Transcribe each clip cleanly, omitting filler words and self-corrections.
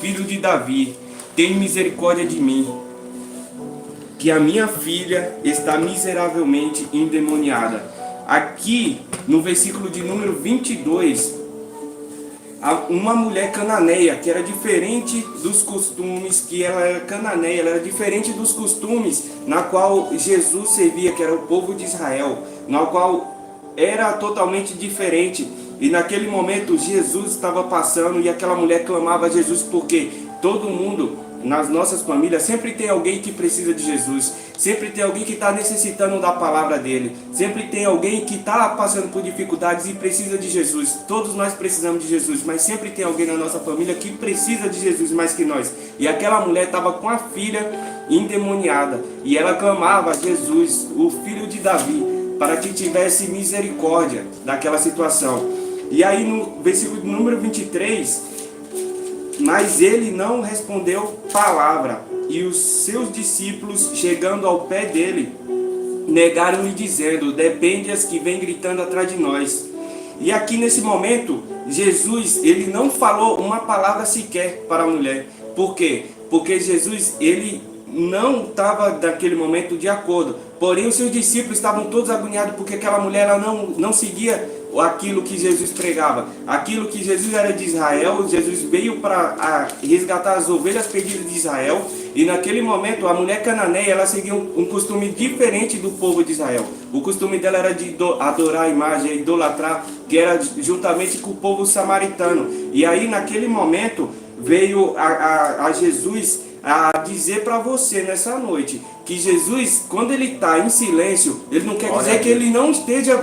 filho de Davi, tem misericórdia de mim, que a minha filha está miseravelmente endemoniada. Aqui, no versículo de número 22, uma mulher cananeia, que era diferente dos costumes, que ela era cananeia, ela era diferente dos costumes na qual Jesus servia, que era o povo de Israel, na qual era totalmente diferente. E naquele momento Jesus estava passando e aquela mulher clamava a Jesus, porque todo mundo, nas nossas famílias, sempre tem alguém que precisa de Jesus, sempre tem alguém que está necessitando da palavra dele, sempre tem alguém que está passando por dificuldades e precisa de Jesus. Todos nós precisamos de Jesus, mas sempre tem alguém na nossa família que precisa de Jesus mais que nós. E aquela mulher estava com a filha endemoniada e ela clamava a Jesus, o filho de Davi, para que tivesse misericórdia daquela situação. E aí no versículo número 23, mas ele não respondeu palavra, e os seus discípulos, chegando ao pé dele, negaram-lhe dizendo: depende-as que vem gritando atrás de nós. E aqui nesse momento, Jesus, ele não falou uma palavra sequer para a mulher. Por quê? Porque Jesus, ele não estava naquele momento de acordo. Porém, os seus discípulos estavam todos agoniados, porque aquela mulher ela não seguia aquilo que Jesus pregava, aquilo que Jesus era de Israel. Jesus veio para resgatar as ovelhas perdidas de Israel, e naquele momento a mulher cananeia ela seguia um costume diferente do povo de Israel. O costume dela era de adorar a imagem, idolatrar, que era juntamente com o povo samaritano. E aí naquele momento veio a Jesus a dizer para você nessa noite que Jesus, quando ele está em silêncio, ele não quer dizer que ele não esteja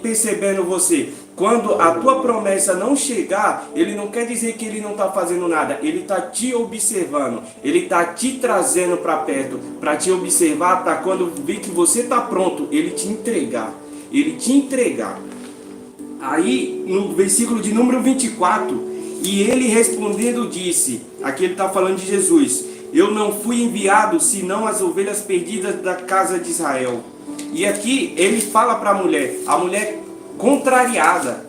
percebendo você. Quando a tua promessa não chegar, ele não quer dizer que ele não está fazendo nada. Ele está te observando, ele está te trazendo para perto, para te observar, para quando ver que você está pronto, ele te entregar. Ele te entregar. Aí no versículo de número 24, e ele respondendo disse, aqui ele está falando de Jesus: eu não fui enviado senão as ovelhas perdidas da casa de Israel. E aqui ele fala para a mulher contrariada,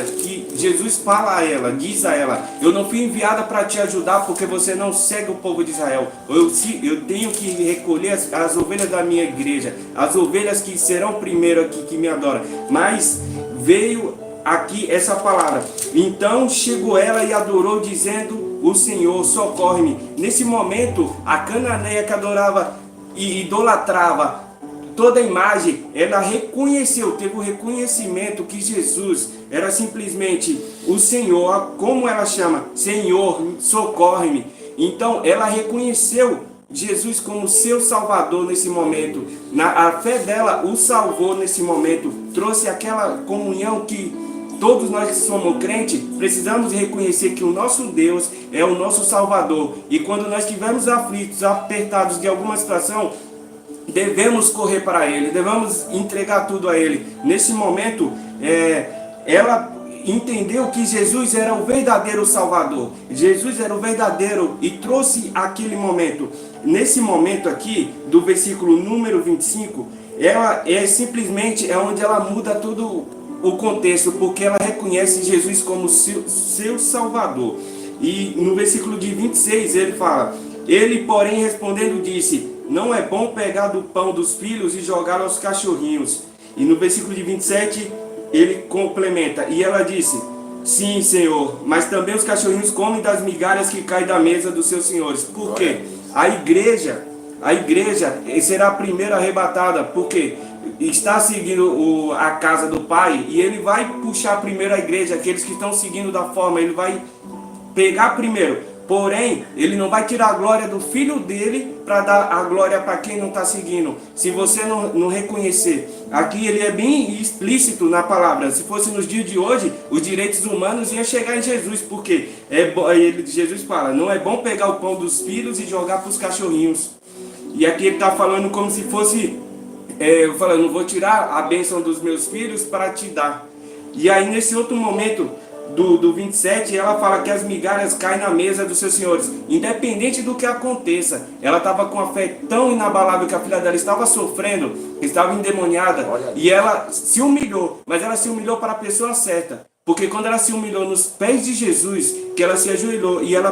que Jesus fala a ela, diz a ela: eu não fui enviada para te ajudar porque você não segue o povo de Israel. Eu tenho que recolher as ovelhas da minha igreja, as ovelhas que serão primeiro aqui, que me adoram. Mas veio aqui essa palavra: então chegou ela e adorou, dizendo: o Senhor, socorre-me. Nesse momento, a cananeia que adorava e idolatrava toda a imagem, ela reconheceu, teve o reconhecimento que Jesus era simplesmente o Senhor, como ela chama, Senhor, socorre-me. Então ela reconheceu Jesus como seu Salvador nesse momento. A fé dela o salvou nesse momento, trouxe aquela comunhão que todos nós que somos crentes precisamos reconhecer que o nosso Deus é o nosso Salvador. E quando nós estivermos aflitos, apertados de alguma situação, devemos correr para Ele, devemos entregar tudo a Ele. Nesse momento, ela entendeu que Jesus era o verdadeiro Salvador. Jesus era o verdadeiro e trouxe aquele momento. Nesse momento aqui, do versículo número 25, ela simplesmente onde ela muda tudo o contexto, porque ela reconhece Jesus como seu Salvador. E no versículo de 26 ele fala: ele porém respondendo disse: não é bom pegar do pão dos filhos e jogá-lo aos cachorrinhos. E no versículo de 27 ele complementa: e ela disse: sim, Senhor, mas também os cachorrinhos comem das migalhas que caem da mesa dos seus senhores. Por quê? A igreja será a primeira arrebatada, porque está seguindo a casa do Pai, e ele vai puxar primeiro a igreja, aqueles que estão seguindo da forma, ele vai pegar primeiro. Porém, ele não vai tirar a glória do filho dele para dar a glória para quem não está seguindo. Se você não reconhecer, aqui ele é bem explícito na palavra. Se fosse nos dias de hoje, os direitos humanos iam chegar em Jesus, porque Jesus fala: não é bom pegar o pão dos filhos e jogar para os cachorrinhos. E aqui ele está falando como se fosse, eu falando, não vou tirar a bênção dos meus filhos para te dar. E aí nesse outro momento do 27, ela fala que as migalhas caem na mesa dos seus senhores. Independente do que aconteça, ela estava com a fé tão inabalável que a filha dela estava sofrendo, estava endemoniada, e ela se humilhou, mas ela se humilhou para a pessoa certa. Porque quando ela se humilhou nos pés de Jesus, que ela se ajoelhou e ela